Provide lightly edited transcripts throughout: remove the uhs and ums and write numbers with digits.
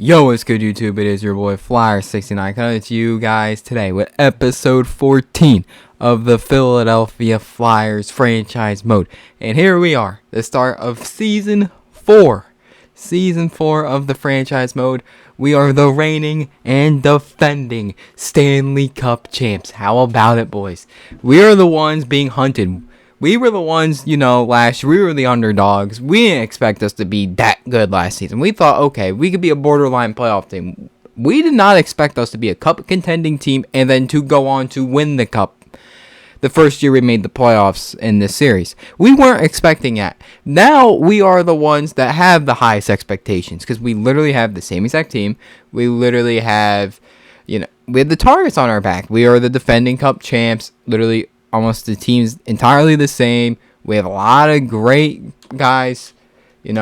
Yo, what's good, YouTube? It is your boy Flyer69 coming to you guys today with episode 14 of the Philadelphia Flyers franchise mode. And here we are, the start of season 4. Season 4 of the franchise mode. We are the reigning and defending Stanley Cup champs. How about it, boys? We are the ones being hunted. We were the ones, last year, we were the underdogs. We didn't expect us to be that good last season. We thought, okay, we could be a borderline playoff team. We did not expect us to be a cup contending team and then to go on to win the cup the first year we made the playoffs in this series. We weren't expecting that. Now we are the ones that have the highest expectations because we literally have the same exact team. We literally have, we have the targets on our back. We are the defending cup champs, literally. Almost the team's entirely the same. We have a lot of great guys. There's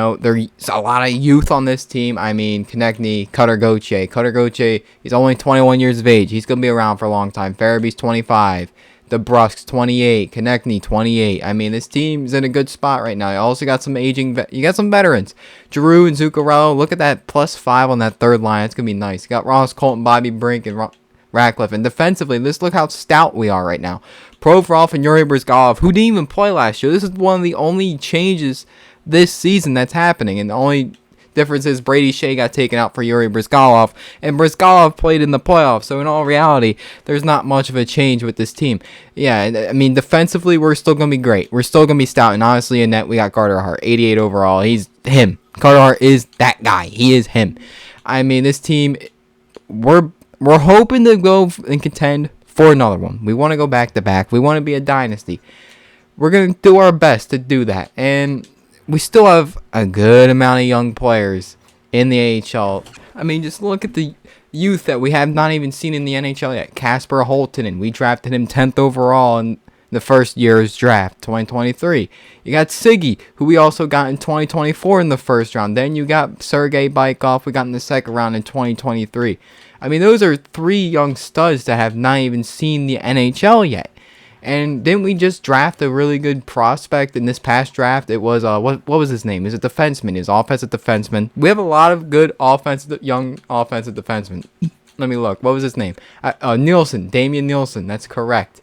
a lot of youth on this team. I mean, Konechny, Couturier. Couturier, he's only 21 years of age. He's going to be around for a long time. Farabee's 25. DeBrusk's 28. Konechny, 28. I mean, this team's in a good spot right now. You also got some you got some veterans. Giroux and Zuccarello. Look at that +5 on that third line. It's going to be nice. You got Ross Colton, Bobby Brink, and Ratcliffe. And defensively, look how stout we are right now. Provorov and Yuri Brizgalov, who didn't even play last year. This is one of the only changes this season that's happening. And the only difference is Brady Shea got taken out for Yuri Brizgalov. And Brizgalov played in the playoffs. So in all reality, there's not much of a change with this team. Yeah, I mean, defensively, we're still going to be great. We're still going to be stout. And honestly, in net, we got Carter Hart, 88 overall. He's him. Carter Hart is that guy. He is him. I mean, this team, we're hoping to go and contend for another one. We want to go back to back. We want to be a dynasty. We're going to do our best to do that. And we still have a good amount of young players in the AHL. I mean, just look at the youth that we have not even seen in the NHL yet. Casper Holtonen, we drafted him 10th overall in the first year's draft, 2023. You got Siggy, who we also got in 2024 in the first round. Then you got Sergei Bykov, we got in the second round in 2023. I mean, those are 3 young studs that have not even seen the NHL yet. And didn't we just draft a really good prospect in this past draft? It was, what was his name? Is it defenseman? Is offensive defenseman. We have a lot of good young offensive defensemen. Let me look. What was his name? Nielsen. Damian Nielsen. That's correct.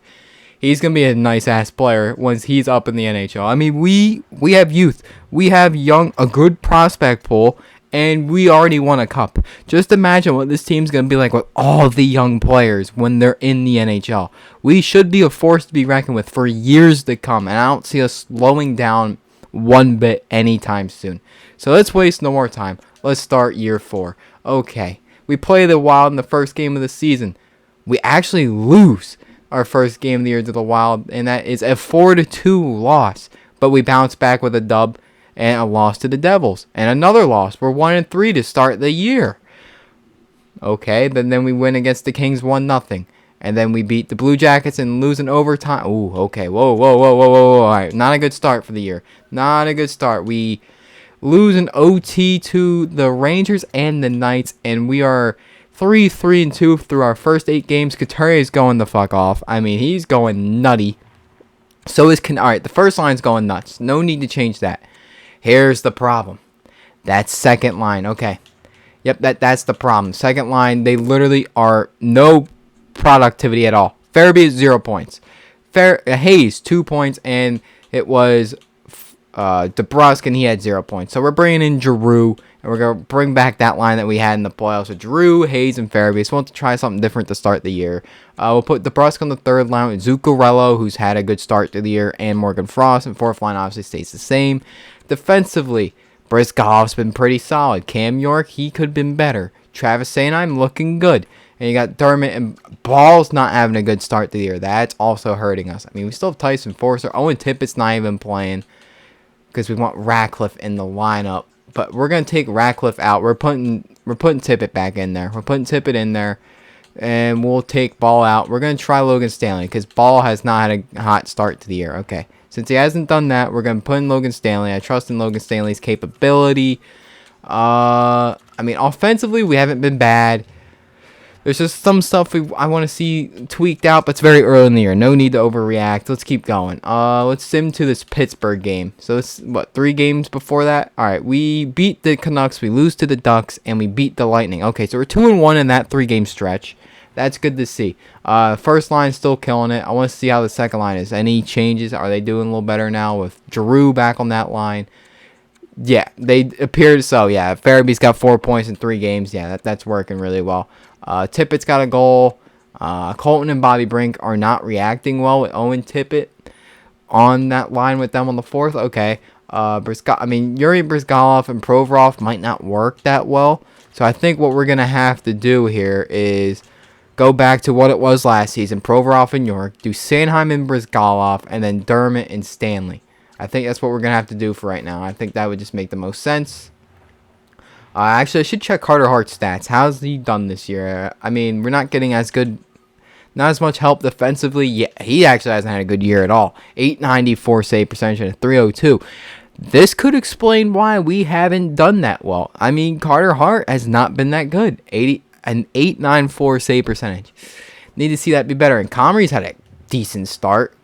He's going to be a nice-ass player once he's up in the NHL. I mean, we have youth. We have a good prospect pool. And we already won a cup. Just imagine what this team's going to be like with all the young players when they're in the NHL. We should be a force to be reckoned with for years to come. And I don't see us slowing down one bit anytime soon. So let's waste no more time. Let's start year 4. Okay. We play the Wild in the first game of the season. We actually lose our first game of the year to the Wild. And that is a 4-2 loss. But we bounce back with a dub. And a loss to the Devils. And another loss. We're 1-3 to start the year. Okay, but then we win against the Kings 1-0. And then we beat the Blue Jackets and lose in overtime. Ooh, okay. Whoa. All right, not a good start for the year. Not a good start. We lose in OT to the Rangers and the Knights. And we are 3-2 through our first 8 games. Couturier is going the fuck off. I mean, he's going nutty. So is Alright, the first line's going nuts. No need to change that. Here's the problem. That second line. Okay. Yep, that's the problem. Second line, they literally are no productivity at all. Farabee is 0 points. Hayes, 2 points. And it was DeBrusk, and he had 0 points. So we're bringing in Giroux. And we're going to bring back that line that we had in the playoffs with Giroux, Hayes, and Farabee. So we'll have to try something different to start the year. We'll put DeBrusk on the third line with Zuccarello, who's had a good start to the year, and Morgan Frost. And fourth line obviously stays the same. Defensively, Brizgalov's been pretty solid. Cam York, he could have been better. Travis Sanheim looking good. And you got Dermott, and Ball's not having a good start to the year. That's also hurting us. I mean, we still have Tyson Forster. Owen Tippett's not even playing because we want Ratcliffe in the lineup. But we're going to take Ratcliffe out. We're putting Tippett back in there. We're putting Tippett in there. And we'll take Ball out. We're going to try Logan Stanley because Ball has not had a hot start to the year. Okay. Since he hasn't done that, we're going to put in Logan Stanley. I trust in Logan Stanley's capability. I mean, offensively, we haven't been bad. There's just some stuff I want to see tweaked out, but it's very early in the year. No need to overreact. Let's keep going. Let's sim to this Pittsburgh game. So it's, 3 games before that? All right, we beat the Canucks, we lose to the Ducks, and we beat the Lightning. Okay, so we're 2-1 in that 3-game stretch. That's good to see. First line still killing it. I want to see how the second line is. Any changes? Are they doing a little better now with Giroux back on that line? Yeah, they appear so. Yeah, Farabee's got 4 points in 3 games. Yeah, that's working really well. Tippett's got a goal. Colton and Bobby Brink are not reacting well with Owen Tippett on that line with them on the 4th. Okay. Yuri Brizgalov and Provorov might not work that well. So I think what we're going to have to do here is go back to what it was last season. Provorov and York. Do Sanheim and Brizgalov. And then Dermott and Stanley. I think that's what we're going to have to do for right now. I think that would just make the most sense. Actually, I should check Carter Hart's stats. How's he done this year? I mean, we're not getting as good, not as much help defensively. Yeah, he actually hasn't had a good year at all. 894 save percentage and a 302. This could explain why we haven't done that well. I mean, Carter Hart has not been that good. 894 save percentage. Need to see that be better. And Comrie's had a decent start.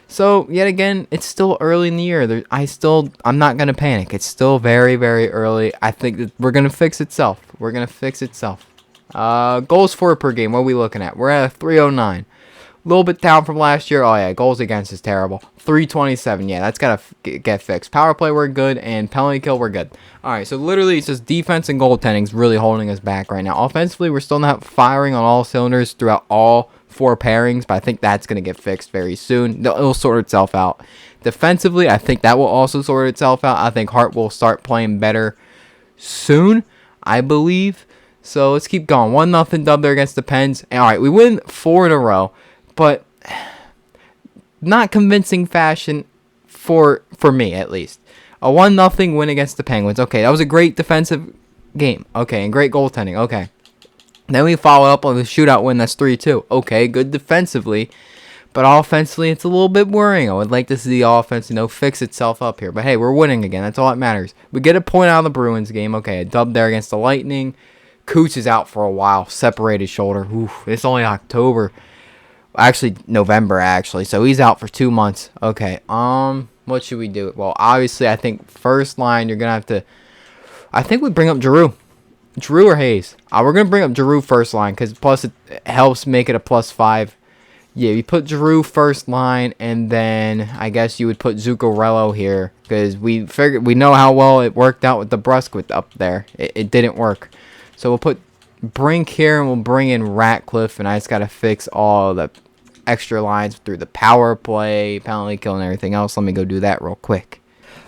So, yet again, it's still early in the year. I'm not going to panic. It's still very, very early. I think that we're going to fix itself. Goals for per game. What are we looking at? We're at a 309. A little bit down from last year. Oh, yeah, goals against is terrible. 327. Yeah, that's got to get fixed. Power play, we're good. And penalty kill, we're good. All right, so literally it's just defense and goaltending is really holding us back right now. Offensively, we're still not firing on all cylinders throughout all 4 pairings, but I think that's going to get fixed very soon. It'll sort itself out. Defensively, I think that will also sort itself out. I think Hart will start playing better soon, I believe. So let's keep going. 1-0 dub there against the Pens. All right, we win 4 in a row, but not convincing fashion for me at least. A 1-0 win against the Penguins. Okay, that was a great defensive game. Okay, and great goaltending. Okay. Then we follow up on the shootout win. That's 3-2. Okay, good defensively. But offensively, it's a little bit worrying. I would like to see the offense, fix itself up here. But hey, we're winning again. That's all that matters. We get a point out of the Bruins game. Okay, a dub there against the Lightning. Cooch is out for a while. Separated shoulder. Oof, it's only October. Actually, November, actually. So he's out for 2 months. Okay, what should we do? Well, obviously, I think first line, you're going to have to... I think we bring up Giroux. Giroux or Hayes? We're going to bring up Giroux first line because plus it helps make it a +5. Yeah, you put Giroux first line, and then I guess you would put Zuccarello here because we know how well it worked out with the Brusque up there. It didn't work. So we'll put Brink here, and we'll bring in Ratcliffe, and I just got to fix all the extra lines through the power play, penalty kill, and everything else. Let me go do that real quick.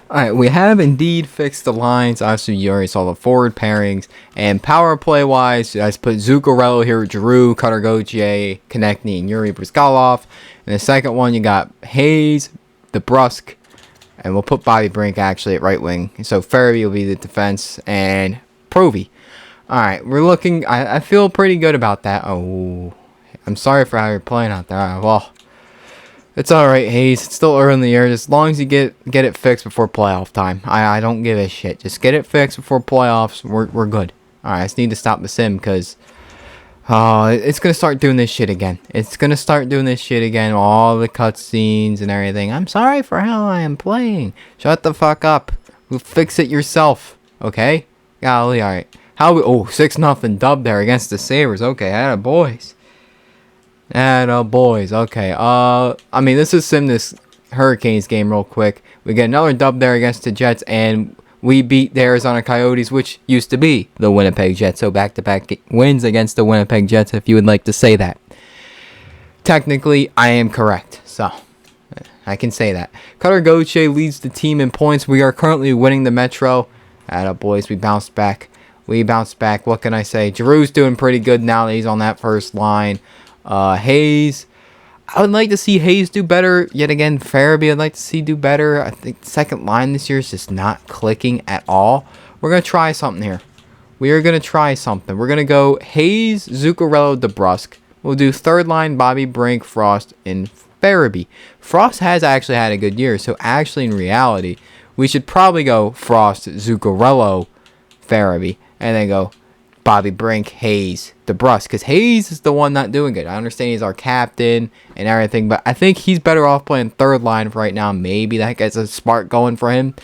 Alright, we have indeed fixed the lines. Obviously, you already saw the forward pairings. And power play-wise, I just put Zuccarello here with Giroux, Cutter Gauthier, Konechny, and Yuri Brizgalov. And the second one, you got Hayes, the Brusque, and we'll put Bobby Brink actually at right wing. So Farabee will be the defense, and Provy. Alright, we're looking... I feel pretty good about that. Oh, I'm sorry for how you're playing out there. Right, well... It's alright, Hayes. It's still early in the year. Just as long as you get it fixed before playoff time. I don't give a shit. Just get it fixed before playoffs. We're good. Alright, I just need to stop the sim because it's going to start doing this shit again. All the cutscenes and everything. I'm sorry for how I am playing. Shut the fuck up. You'll fix it yourself. Okay? Golly, alright. 6-0 dub there against the Sabres. Okay, atta boys. Okay. This is sim this Hurricanes game real quick. We get another dub there against the Jets, and we beat the Arizona Coyotes, which used to be the Winnipeg Jets. So back-to-back wins against the Winnipeg Jets, if you would like to say that. Technically, I am correct, so I can say that. Cutter Gauthier leads the team in points. We are currently winning the Metro. Boys, we bounced back. What can I say? Giroux's doing pretty good now that he's on that first line. Hayes, I would like to see Hayes do better. Yet again, Farabee, I'd like to see do better. I think the second line this year is just not clicking at all. We're going to try something here. We're going to go Hayes, Zuccarello, DeBrusque. We'll do third line, Bobby Brink, Frost, and Farabee. Frost has actually had a good year, so actually in reality, we should probably go Frost, Zuccarello, Farabee, and then go Bobby Brink, Hayes, DeBrusque, because Hayes is the one not doing good. I understand he's our captain and everything, but I think he's better off playing third line right now. Maybe that gets a spark going for him.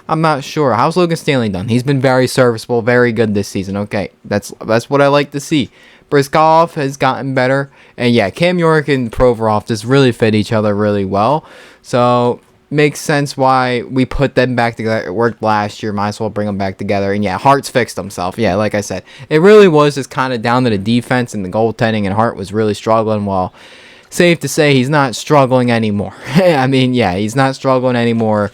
I'm not sure. How's Logan Stanley done? He's been very serviceable, very good this season. Okay, that's what I like to see. Briscoff has gotten better, and yeah, Cam York and Provorov just really fit each other really well. So makes sense why we put them back together. It worked last year. Might as well bring them back together. And yeah, Hart's fixed himself. Yeah, like I said, it really was just kind of down to the defense and the goaltending, and Hart was really struggling. Well, safe to say he's not struggling anymore. I mean, yeah, he's not struggling anymore.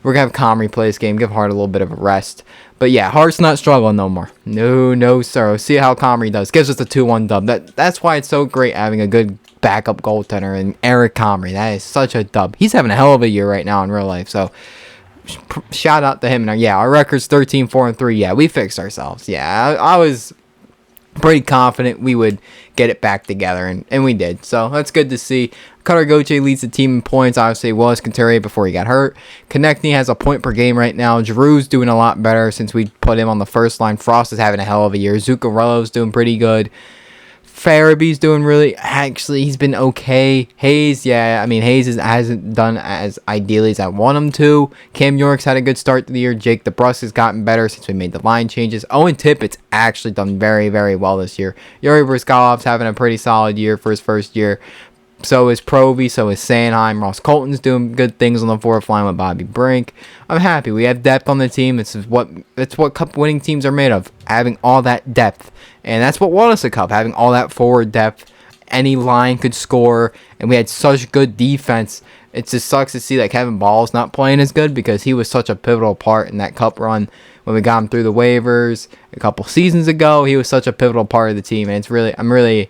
We're going to have Comrie play this game, give Hart a little bit of a rest. But yeah, Hart's not struggling no more. No, sir. See how Comrie does. Gives us a 2-1 dub. That's why it's so great having a good backup goaltender and Eric Comrie. That is such a dub. He's having a hell of a year right now in real life. So shout out to him. And yeah, our record's 13-4-3. Yeah, we fixed ourselves. Yeah, I was pretty confident we would get it back together, and we did. So that's good to see. Couturier leads the team in points. Obviously, was Couturier before he got hurt. Konechny has a point per game right now. Giroux's doing a lot better since we put him on the first line. Frost is having a hell of a year. Zuccarello's doing pretty good. Farabee's doing really, actually, he's been okay. Hayes, yeah, I mean, Hayes hasn't done as ideally as I want him to. Cam York's had a good start to the year. Jake DeBrusque has gotten better since we made the line changes. Owen Tippett's actually done very, very well this year. Yuri Briskov's having a pretty solid year for his first year. So is Provy, so is Sanheim. Ross Colton's doing good things on the fourth line with Bobby Brink. I'm happy. We have depth on the team. It's what cup winning teams are made of, having all that depth. And that's what won us a cup, having all that forward depth. Any line could score, and we had such good defense. It just sucks to see that Kevin Ball's not playing as good because he was such a pivotal part in that cup run when we got him through the waivers a couple seasons ago. He was such a pivotal part of the team, and I'm really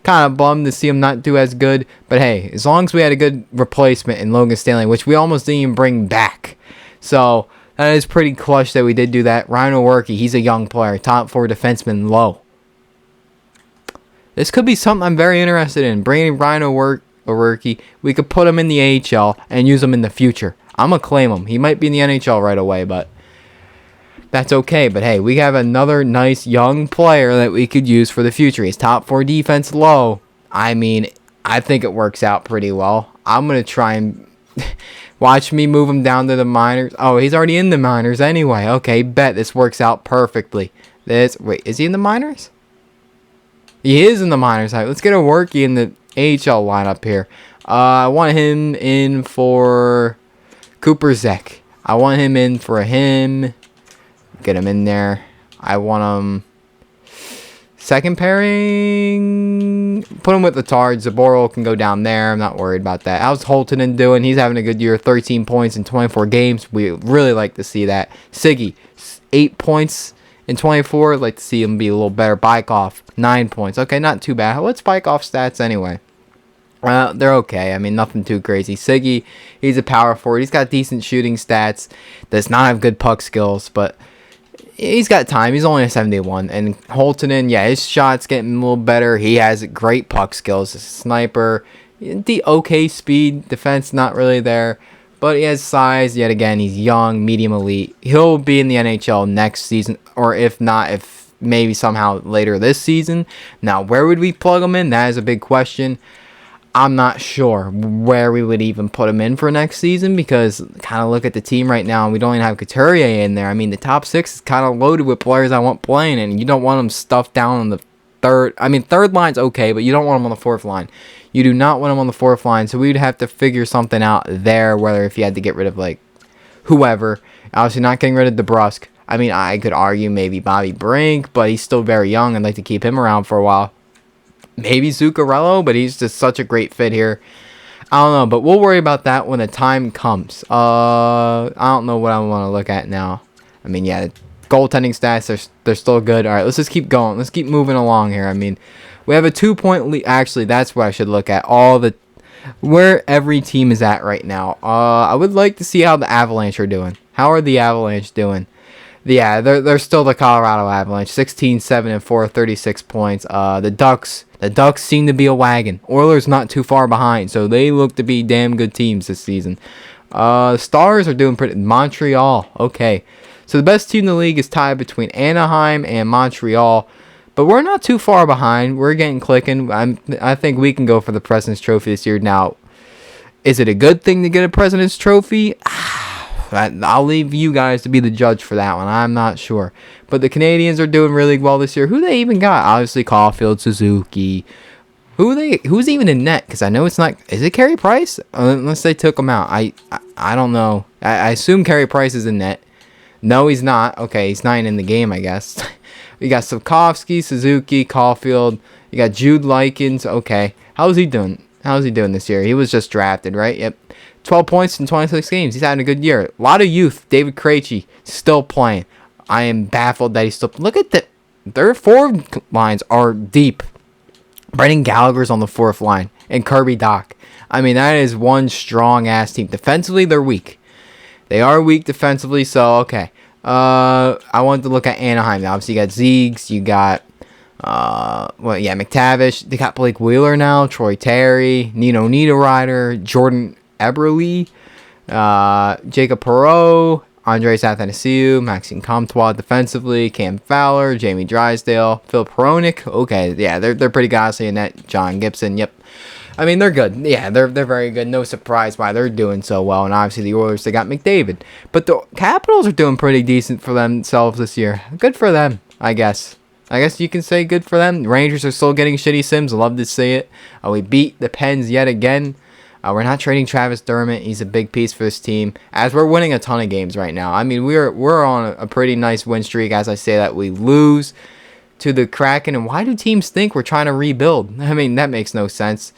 kind of bummed to see him not do as good. But hey, as long as we had a good replacement in Logan Stanley, which we almost didn't even bring back. So that is pretty clutch that we did do that. Ryan O'Rourke, he's a young player, top 4 defenseman low. This could be something I'm very interested in. Bringing Ryan O'Rourke, we could put him in the AHL and use him in the future. I'm going to claim him. He might be in the NHL right away, but that's okay. But hey, we have another nice young player that we could use for the future. He's top 4 defense low. I mean, I think it works out pretty well. I'm going to try and watch me move him down to the minors. Oh, he's already in the minors anyway. Okay, bet this works out perfectly. Wait, is he in the minors? He is in the minors. Let's get a Worky in the AHL lineup here. I want him in for Cooper Zek. I want him in for him. Get him in there. I want him second pairing. Put him with the Tards. Zaboral can go down there. I'm not worried about that. How's Holtonen doing? He's having a good year. 13 points in 24 games. We really like to see that. Siggy, 8 points in 24. I'd like to see him be a little better. Bykoff, 9 points. Okay, not too bad. What's Bykoff's stats anyway? They're okay. I mean, nothing too crazy. Siggy, he's a power forward. He's got decent shooting stats. Does not have good puck skills, but he's got time. He's only a 71. And Holtonen, yeah, his shot's getting a little better. He has great puck skills. A sniper. The okay speed. Defense, not really there. But he has size. Yet again, he's young, medium elite. He'll be in the NHL next season. Or if not, if maybe somehow later this season. Now, where would we plug him in? That is a big question. I'm not sure where we would even put him in for next season because kind of look at the team right now and we don't even have Couturier in there. I mean, the top 6 is kind of loaded with players I want playing, and you don't want them stuffed down on the third. I mean, third line's okay, but you don't want them on the fourth line. You do not want them on the fourth line, so we'd have to figure something out there, whether if you had to get rid of, like, whoever. Obviously not getting rid of DeBrusque. I mean, I could argue maybe Bobby Brink, but he's still very young. I'd like to keep him around for a while. Maybe Zuccarello, but he's just such a great fit here. I don't know, but we'll worry about that when the time comes. I don't know what I want to look at now. I mean, yeah, goaltending stats, they're still good. All right, let's just keep going. Let's keep moving along here. I mean, we have a 2-point lead. Actually, that's what I should look at. Where every team is at right now. I would like to see how the Avalanche are doing. How are the Avalanche doing? Yeah, they're still the Colorado Avalanche. 16-7-4, 36 points. The Ducks seem to be a wagon. Oilers not too far behind, so they look to be damn good teams this season. Stars are doing pretty. Montreal, okay. So the best team in the league is tied between Anaheim and Montreal. But we're not too far behind. We're getting clicking. I think we can go for the President's Trophy this year. Now, is it a good thing to get a President's Trophy? I'll leave you guys to be the judge for that one. I'm not sure. But the Canadians are doing really well this year. Who they even got? Obviously, Caulfield, Suzuki. Who's even in net? Because I know it's not. Is it Carey Price? Unless they took him out. I don't know. I assume Carey Price is in net. No, he's not. Okay, he's not in the game, I guess. You got Sapkowski, Suzuki, Caulfield. You got Jude Likens. Okay, how's he doing? How's he doing this year? He was just drafted, right? Yep. 12 points in 26 games. He's having a good year. A lot of youth. David Krejci still playing. I am baffled that he's still. Look at their forward lines are deep. Brendan Gallagher's on the fourth line, and Kirby Dach. I mean, that is one strong-ass team. Defensively, they're weak. They are weak defensively, so okay. I wanted to look at Anaheim. Now, obviously, you got Zeegs, you got, McTavish. They got Blake Wheeler now, Troy Terry, Nino Niederreiter, Jordan Eberle, Jacob Perreault, Andres Athanasiou, Maxime Comtois defensively, Cam Fowler, Jamie Drysdale, Phil Hronek. Okay, yeah, they're pretty good. Honestly, in that, John Gibson. Yep. I mean, they're good. Yeah, they're very good. No surprise why they're doing so well. And obviously, the Oilers, they got McDavid. But the Capitals are doing pretty decent for themselves this year. Good for them, I guess. I guess you can say good for them. Rangers are still getting shitty Sims. Love to see it. We beat the Pens yet again. We're not trading Travis Dermott. He's a big piece for this team. As we're winning a ton of games right now. I mean, we're on a pretty nice win streak. As I say that, we lose to the Kraken. And why do teams think we're trying to rebuild? I mean, that makes no sense.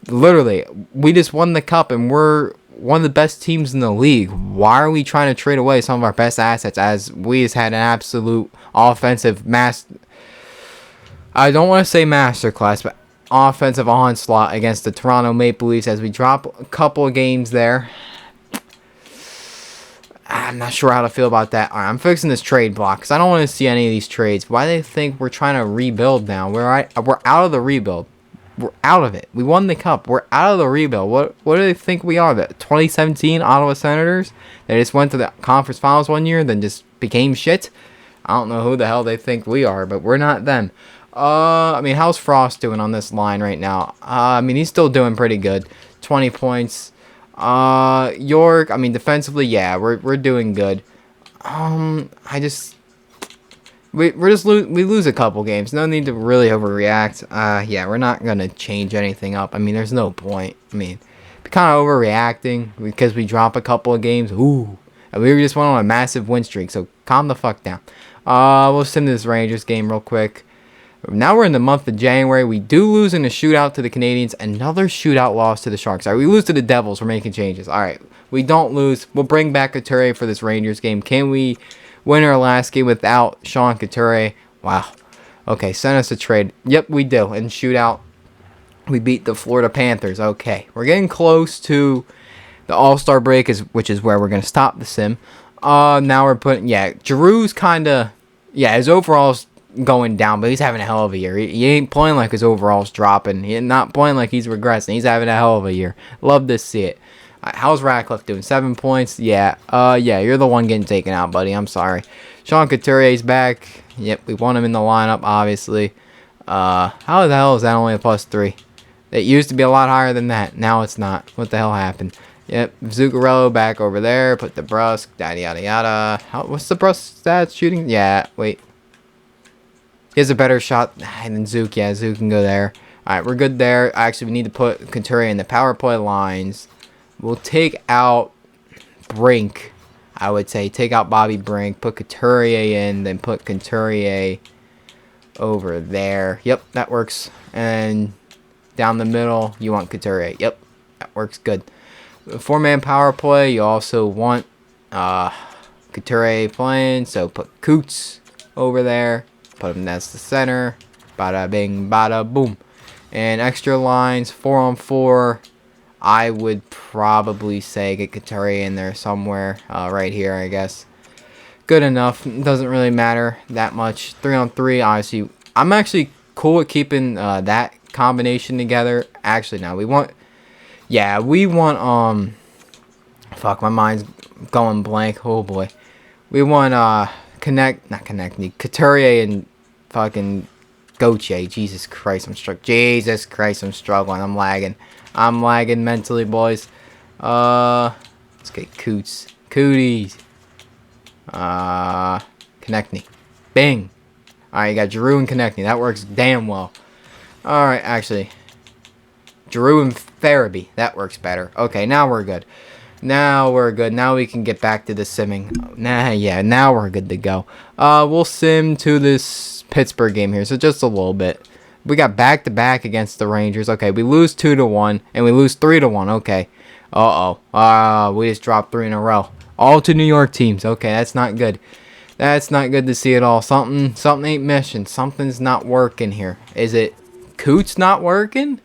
Literally, we just won the cup and we're one of the best teams in the league. Why are we trying to trade away some of our best assets as we has had an absolute offensive I don't want to say masterclass, but offensive onslaught against the Toronto Maple Leafs as we drop a couple of games there. I'm not sure how to feel about that. All right, I'm fixing this trade block because I don't want to see any of these trades. Why do they think we're trying to rebuild now? We're out of the rebuild. We're out of it. We won the cup. We're out of the rebuild. What do they think we are? The 2017 Ottawa Senators? They just went to the conference finals one year, then just became shit? I don't know who the hell they think we are, but we're not them. I mean, how's Frost doing on this line right now? I mean, he's still doing pretty good. 20 points. York, I mean, defensively, yeah, we're doing good. We lose a couple games. No need to really overreact. Yeah, we're not gonna change anything up. I mean, there's no point. I mean, kind of overreacting because we drop a couple of games. Ooh, and we just went on a massive win streak. So calm the fuck down. We'll sim this Rangers game real quick. Now we're in the month of January. We do lose in a shootout to the Canadians. Another shootout loss to the Sharks. All right, we lose to the Devils. We're making changes. All right, we don't lose. We'll bring back Couturier for this Rangers game. Can we win our last game without Sean Couturier? Wow. Okay, send us a trade. Yep, we do. In shootout, we beat the Florida Panthers. Okay, we're getting close to the All-Star break, which is where we're going to stop the sim. Now we're putting, Giroux's kind of, his overall's going down, but he's having a hell of a year. He ain't playing like his overall's dropping. He's not playing like he's regressing. He's having a hell of a year. Love to see it. How's Ratcliffe doing? 7 points? Yeah, you're the one getting taken out, buddy. I'm sorry. Sean Couturier's back. Yep, we want him in the lineup, obviously. How the hell is that only a +3? It used to be a lot higher than that. Now it's not. What the hell happened? Yep, Zuccarello back over there. Put the Brusque, yada, yada, yada. What's the Brusque stats shooting? Yeah, wait. He has a better shot than Zook. Yeah, Zook can go there. All right, we're good there. Actually, we need to put Couturier in the power play lines. We'll take out Brink, I would say. Take out Bobby Brink. Put Couturier in, then put Couturier over there. Yep, that works. And down the middle, you want Couturier. Yep, that works good. Four-man power play, you also want Couturier playing. So put Coots over there. Put him as the center. Bada bing, bada boom. And extra lines, 4-on-4. I would probably say get Couturier in there somewhere. Right here, I guess. Good enough. Doesn't really matter that much. 3-on-3, obviously. I'm actually cool with keeping that combination together. Actually, no. We want... Yeah, we want... Fuck, my mind's going blank. Oh, boy. We want... Couturier and fucking Gauthier. Jesus Christ, I'm struggling. I'm lagging. I'm lagging mentally, boys. Let's get Cooties. Konechny. Bing. Alright, you got Giroux and Konechny. That works damn well. Alright, actually. Giroux and Farabee. That works better. Okay, now we're good. Now we can get back to the simming. Now we're good to go. We'll sim to this Pittsburgh game here. So just a little bit. We got back-to-back against the Rangers. Okay, we lose 2-1, and we lose 3-1. Okay. We just dropped 3 in a row. All to New York teams. Okay, that's not good. That's not good to see at all. Something ain't meshing. Something's not working here. Is it Coots not working?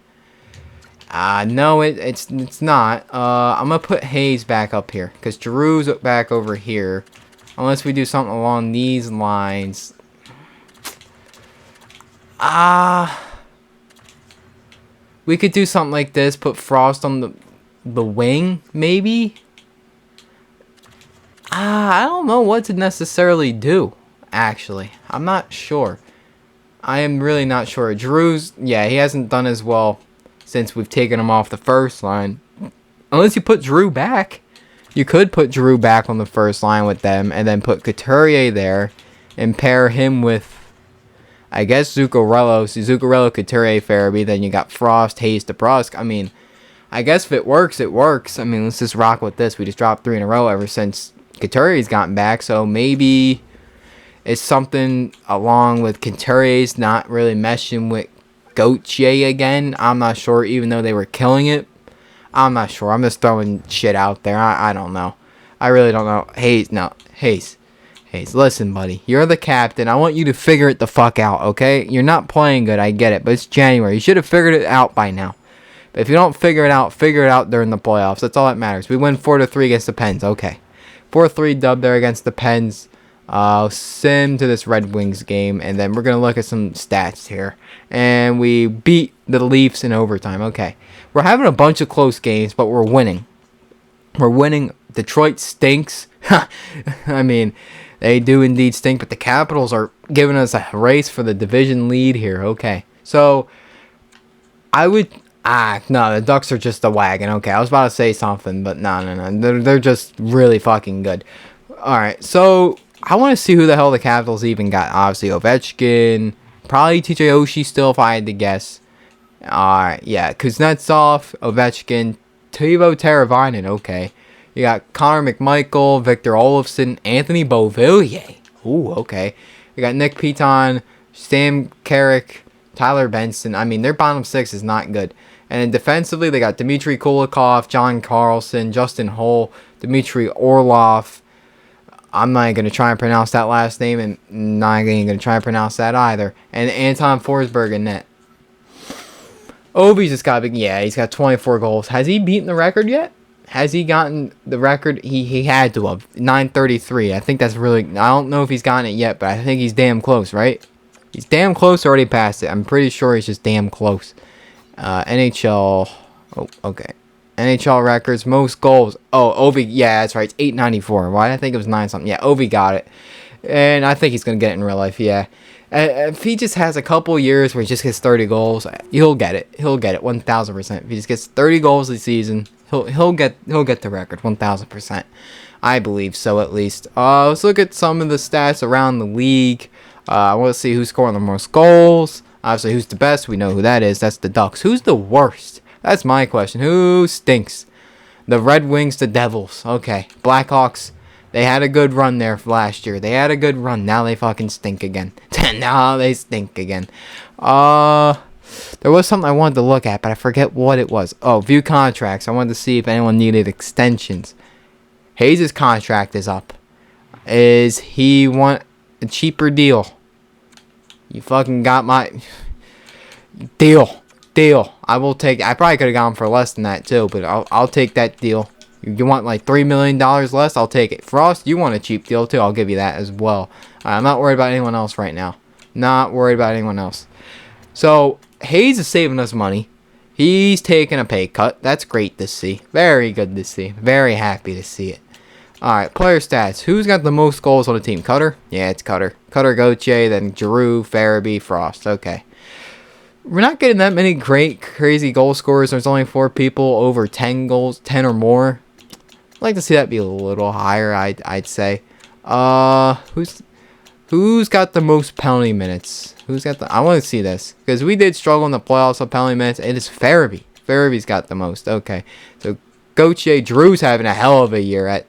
No, it's not. I'm going to put Hayes back up here. Because Giroux's back over here. Unless we do something along these lines. We could do something like this. Put Frost on the wing, maybe? I don't know what to necessarily do, actually. I'm not sure. I am really not sure. Drew's, yeah, he hasn't done as well since we've taken him off the first line. Unless you put Drew back. You could put Drew back on the first line with them and then put Couturier there and pair him with, I guess, Zuccarello. So Zuccarello, Couturier, Farabee. Then you got Frost, Hayes, DeBrusk. I mean, I guess if it works, it works. I mean, let's just rock with this. We just dropped 3 in a row ever since Couturier's gotten back. So maybe it's something along with Couturier's not really meshing with Gauthier again. I'm not sure, even though they were killing it. I'm not sure. I'm just throwing shit out there. I don't know. I really don't know. Hayes, listen, buddy. You're the captain. I want you to figure it the fuck out, okay? You're not playing good. I get it, but it's January. You should have figured it out by now. But if you don't figure it out during the playoffs. That's all that matters. We win 4-3 against the Pens. Okay. 4-3 dub there against the Pens. I'll sim to this Red Wings game, and then we're going to look at some stats here. And we beat the Leafs in overtime. Okay. We're having a bunch of close games, but we're winning. We're winning. Detroit stinks. I mean, they do indeed stink, but the Capitals are giving us a race for the division lead here. Okay. So, I would... no, the Ducks are just a wagon. Okay, I was about to say something, but no. They're just really fucking good. Alright, so I want to see who the hell the Capitals even got. Obviously, Ovechkin. Probably TJ Oshie still, if I had to guess. Alright, yeah. Kuznetsov, Ovechkin, Teuvo Teravainen. Okay. You got Connor McMichael, Victor Olofsson, Anthony Beauvillier. Ooh, okay. You got Nick Piton, Sam Carrick, Tyler Benson. I mean, their bottom 6 is not good. And then defensively, they got Dmitry Kulikov, John Carlson, Justin Hull, Dmitry Orlov. I'm not going to try and pronounce that last name, and not going to try and pronounce that either. And Anton Forsberg in net. Ovi's just got big. Yeah, he's got 24 goals. Has he beaten the record yet? Has he gotten the record? He had to have. 933. I think that's really... I don't know if he's gotten it yet, but I think he's damn close, right? He's damn close, already passed it. I'm pretty sure he's just damn close. NHL. Oh, okay. NHL records, most goals. Oh, Ovi. Yeah, that's right. It's 894. Why did I think it was 9 something? Yeah, Ovi got it. And I think he's going to get it in real life, yeah. If he just has a couple years where he just gets 30 goals, he'll get it. He'll get it 1,000%. If he just gets 30 goals a season, he'll get the record 1,000%. I believe so, at least. Let's look at some of the stats around the league. I want to see who's scoring the most goals. Obviously, who's the best? We know who that is. That's the Ducks. Who's the worst? That's my question. Who stinks? The Red Wings, the Devils. Okay. Blackhawks, they had a good run there last year. They had a good run. Now they fucking stink again. Now they stink again. There was something I wanted to look at, but I forget what it was. Oh, view contracts. I wanted to see if anyone needed extensions. Hayes' contract is up. Is he want a cheaper deal? You fucking got my deal. I will take. I probably could have gone for less than that too, but I'll take that deal. You want like $3 million less? I'll take it. Frost, you want a cheap deal too? I'll give you that as well. I'm not worried about anyone else right now. Not worried about anyone else. So Hayes is saving us money. He's taking a pay cut. That's great to see. Very good to see. Very happy to see it. Alright, player stats. Who's got the most goals on the team? Cutter? Yeah, it's Cutter. Cutter, Gauthier, then Giroux, Farabee, Frost. Okay. We're not getting that many great, crazy goal scorers. There's only 4 people over 10 goals, 10 or more. I'd like to see that be a little higher, I'd say. Who's got the most penalty minutes? I want to see this. Because we did struggle in the playoffs with penalty minutes. It is Farabee. Farabee's got the most. Okay. So, Gauthier, Drew's having a hell of a year at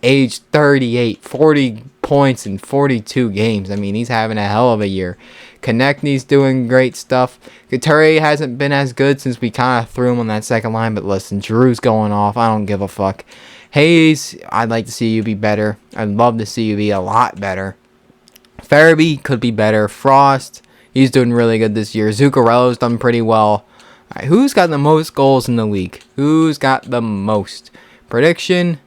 age 38. 40 points in 42 games. I mean, he's having a hell of a year. Konechny's doing great stuff. Couturier hasn't been as good since we kind of threw him on that second line. But listen, Drew's going off. I don't give a fuck. Hayes, I'd like to see you be better. I'd love to see you be a lot better. Farabee could be better. Frost, he's doing really good this year. Zuccarello's done pretty well. All right, who's got the most goals in the league? Who's got the most? Prediction,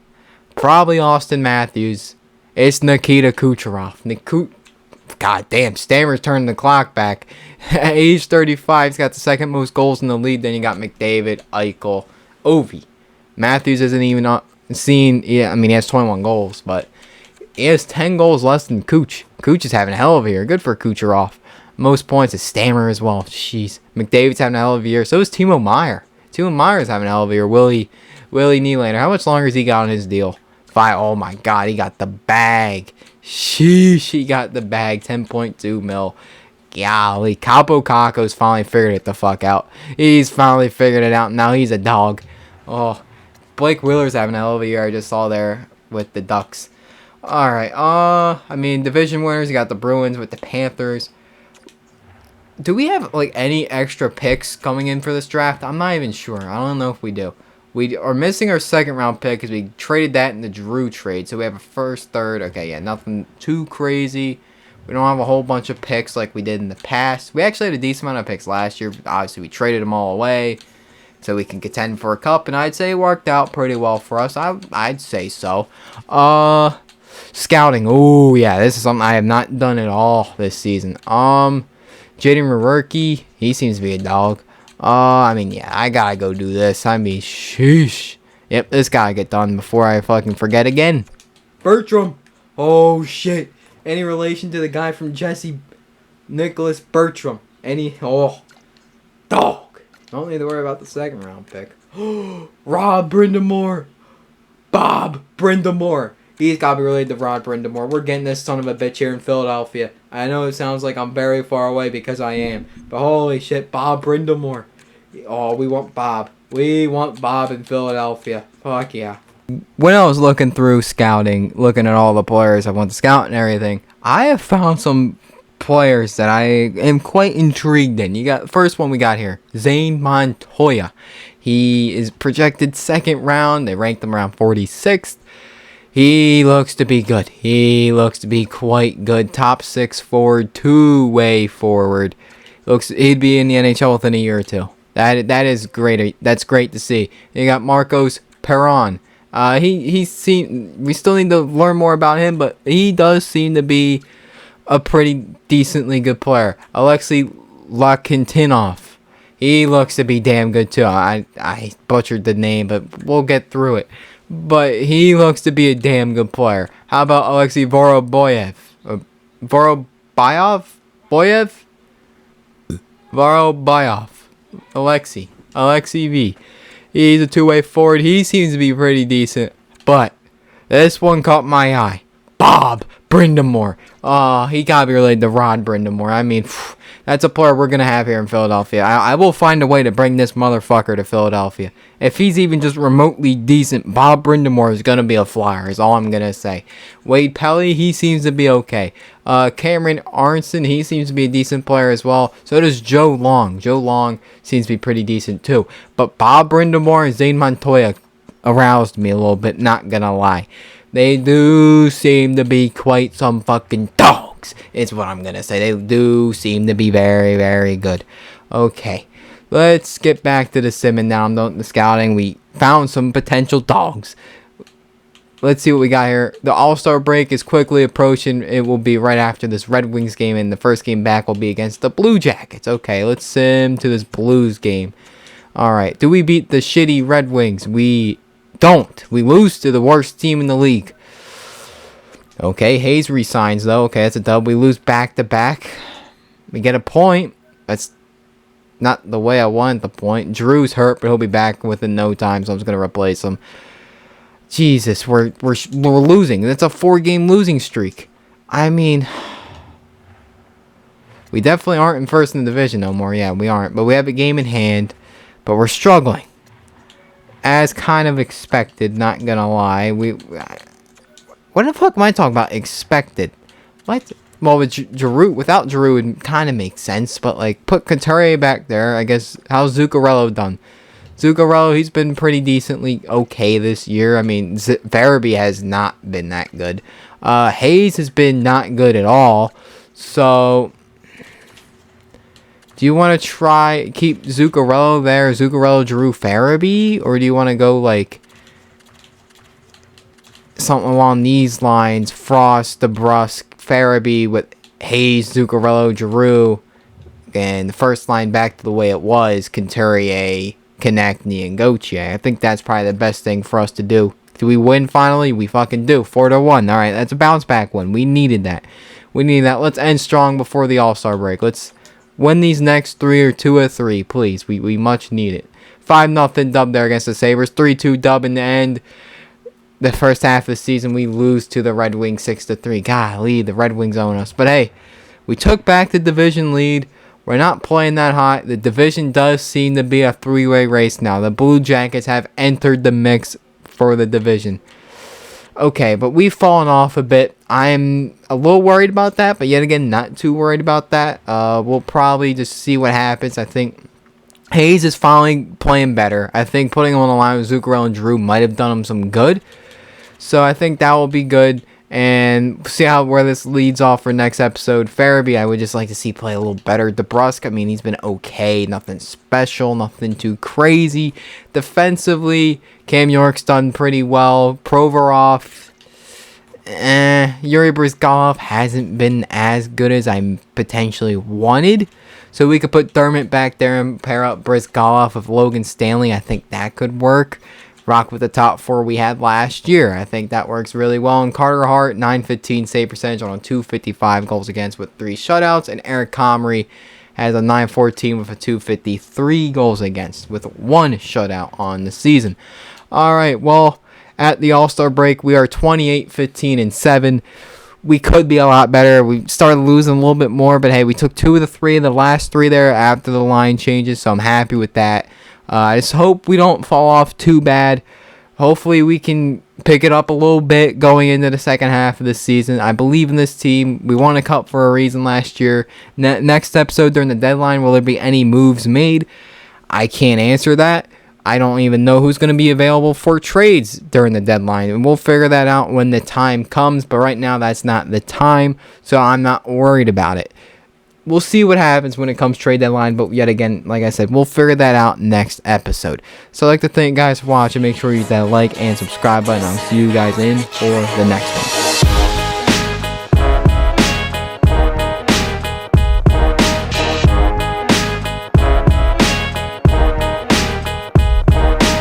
probably Austin Matthews. It's Nikita Kucherov. God damn, Stammer's turning the clock back. At age 35, he's got the second most goals in the league. Then you got McDavid, Eichel, Ovi. Matthews isn't even seen. Yeah, I mean, he has 21 goals, but he has 10 goals less than Cooch. Cooch is having a hell of a year. Good for Kucherov. Most points is Stammer as well. Jeez. McDavid's having a hell of a year. So is Timo Meier. Timo Meier's having a hell of a year. Willie Nylander. How much longer has he got on his deal? 5. Oh my God. He got the bag. Sheesh. He got the bag. 10.2 mil. Golly. Capo Caco's finally figured it the fuck out. He's finally figured it out. Now he's a dog. Oh. Blake Wheeler's having a hell of a year. I just saw there with the Ducks. Alright, I mean, division winners, you got the Bruins with the Panthers. Do we have, like, any extra picks coming in for this draft? I'm not even sure. I don't know if we do. We are missing our second round pick because we traded that in the Drew trade. So we have a first, third. Okay, yeah, nothing too crazy. We don't have a whole bunch of picks like we did in the past. We actually had a decent amount of picks last year. Obviously, we traded them all away so we can contend for a cup. And I'd say it worked out pretty well for us. I'd say so. Scouting. Oh, yeah. This is something I have not done at all this season. Jaden Rurerke. He seems to be a dog. I mean, yeah. I gotta go do this. I mean, sheesh. Yep, this gotta get done before I fucking forget again. Bertram. Oh, shit. Any relation to the guy from Jesse? Nicholas Bertram. Oh. Dog. Don't need to worry about the second round pick. Rob Brindamore. Bob Brindamore. He's got to be related to Rod Brindamore. We're getting this son of a bitch here in Philadelphia. I know it sounds like I'm very far away because I am. But holy shit, Bob Brindamore. Oh, we want Bob. We want Bob in Philadelphia. Fuck yeah. When I was looking through scouting, looking at all the players I want to scout and everything, I have found some players that I am quite intrigued in. You got the first one we got here, Zane Montoya. He is projected second round. They ranked him around 46th. He looks to be good. He looks to be quite good. Top 6 forward, two-way forward. He'd be in the NHL within a year or two. That is great. That's great to see. You got Marcos Perron. We still need to learn more about him, but he does seem to be a pretty decently good player. Alexei Lakintinov. He looks to be damn good too. I butchered the name, but we'll get through it. But he looks to be a damn good player. How about Alexei Voroboyev? Voroboyev. Alexei V. He's a two-way forward. He seems to be pretty decent. But this one caught my eye. Bob Brindamore. Oh, he gotta be related to Rod Brindamore. I mean, that's a player we're gonna have here in Philadelphia. I will find a way to bring this motherfucker to Philadelphia. If he's even just remotely decent, Bob Brindamore is gonna be a flyer, is all I'm gonna say. Wade Pelly, he seems to be okay. Cameron Arnson, he seems to be a decent player as well. So does Joe Long. Joe Long seems to be pretty decent too. But Bob Brindamore and Zane Montoya aroused me a little bit, not gonna lie. They do seem to be quite some fucking dogs, is what I'm going to say. They do seem to be very, very good. Okay, let's get back to the sim and now I'm done with the scouting. We found some potential dogs. Let's see what we got here. The All-Star break is quickly approaching. It will be right after this Red Wings game, and the first game back will be against the Blue Jackets. Okay, let's sim to this Blues game. All right, do we beat the shitty Red Wings? We don't. We lose to the worst team in the league. Okay, Hayes resigns, though. Okay, that's a dub. We lose back-to-back. We get a point. That's not the way I want the point. Drew's hurt, but he'll be back within no time, so I'm just going to replace him. Jesus, we're losing. That's a 4-game losing streak. I mean, we definitely aren't in first in the division no more. Yeah, we aren't. But we have a game in hand, but we're struggling. As kind of expected, not going to lie. What the fuck am I talking about? Expected. What? Well, with Giroux, without Giroux, it kind of makes sense. But, like, put Couturier back there. I guess, how's Zuccarello done? Zuccarello, he's been pretty decently okay this year. I mean, Farabee has not been that good. Hayes has been not good at all. So, do you want to keep Zuccarello there? Zuccarello, Giroux, Farabee? Or do you want to go, like, something along these lines? Frost, DeBrusque, Farabee with Hayes, Zuccarello, Giroux. And the first line back to the way it was. Couturier, Konechny, and Gauthier. I think that's probably the best thing for us to do. Do we win finally? We fucking do. 4-1. Alright, that's a bounce back one. We needed that. Let's end strong before the All-Star break. Let's win these next 3 or 2 or 3, please. We much need it. 5-0 dub there against the Sabres. 3-2 dub in the end. The first half of the season, we lose to the Red Wings 6-3. Golly, the Red Wings own us. But hey, we took back the division lead. We're not playing that hot. The division does seem to be a 3-way race now. The Blue Jackets have entered the mix for the division. Okay, but we've fallen off a bit. I'm a little worried about that, but yet again, not too worried about that. We'll probably just see what happens. I think Hayes is finally playing better. I think putting him on the line with Zuccarello and Drew might have done him some good. So I think that will be good. And see where this leads off for next episode. Farabee, I would just like to see play a little better. DeBrusque, I mean, he's been okay. Nothing special. Nothing too crazy. Defensively, Cam York's done pretty well. Provorov, Yuri Brizgalov hasn't been as good as I potentially wanted. So we could put Dermott back there and pair up Brizgalov with Logan Stanley. I think that could work. Rock with the top 4 we had last year. I think that works really well. And Carter Hart, .915 save percentage on a .255 goals against with 3 shutouts. And Eric Comrie has a .914 with a .253 goals against with 1 shutout on the season. All right, well, at the All-Star break, we are 28-15-7. We could be a lot better. We started losing a little bit more, but hey, we took 2 of the 3 of the last 3 there after the line changes, so I'm happy with that. I just hope we don't fall off too bad. Hopefully we can pick it up a little bit going into the second half of the season. I believe in this team. We won a cup for a reason last year. Next episode during the deadline, will there be any moves made? I can't answer that. I don't even know who's going to be available for trades during the deadline. And we'll figure that out when the time comes. But right now, that's not the time. So I'm not worried about it. We'll see what happens when it comes trade deadline, but yet again, like I said, we'll figure that out next episode. So I'd like to thank you guys for watching. Make sure you hit that like and subscribe button. I'll see you guys in for the next one.